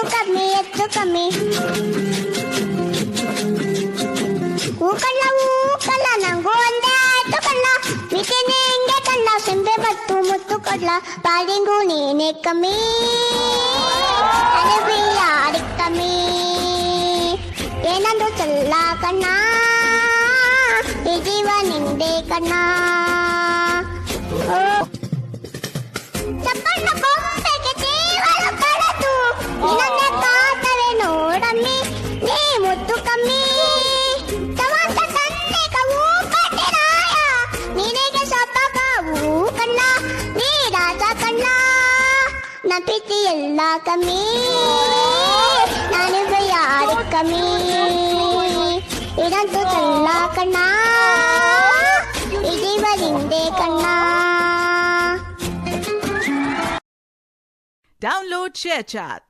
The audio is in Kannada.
ಹೆಚ್ಚು ಕಮ್ಮಿ ಹೂಕಳ್ಳ ನಂಗೂ ಒಂದೇ ಆಯ್ತು ಕಳ್ಳ ಮಿತಿನೇ ಹಿಂಗೆ ಕಳ್ಳ ಸೆಂಬೆ ಮತ್ತು ಮುತ್ತು ಕೊಡ್ಲ ಬಾಡಿಂಗೂ ನೀನೇ ಕಮ್ಮಿ ಯಾರಿ ಕಮ್ಮಿ ಏನಂದು ಚಲ್ಲ ಕಣ್ಣ ಈ ಜೀವ ನಿಂದೆ ಕಣ್ಣ ಚಪ್ಪಣ್ಣ ಕೊಂಬೆಗೆ ಜೀವನ ಕಳೆದು ನಿನ್ನೆ ಕಾತವೆ ನೋಡಮ್ಮಿ ನೀ ಮುತ್ತು ಕಮ್ಮಿ ತವಂತ ತನ್ನಿಗ ಹೂ ಕಟ್ಟಿರಾಯ ನಿನಗೆ ಸಪಕವು ಕಣ್ಣ ನೀ ರಾಜ ಕಣ್ಣ ನ ಪ್ರೀತಿ ಎಲ್ಲ ಕಮ್ಮಿ ನಾನಿಗೆ ಯಾರು ಕಮ್ಮಿ ಇದಂತೂ ಚಲ್ಲ ಕಣ್ಣ ಈ ಜೀವ ನಿಂದೆ ಕಣ್ಣ. Download ShareChat.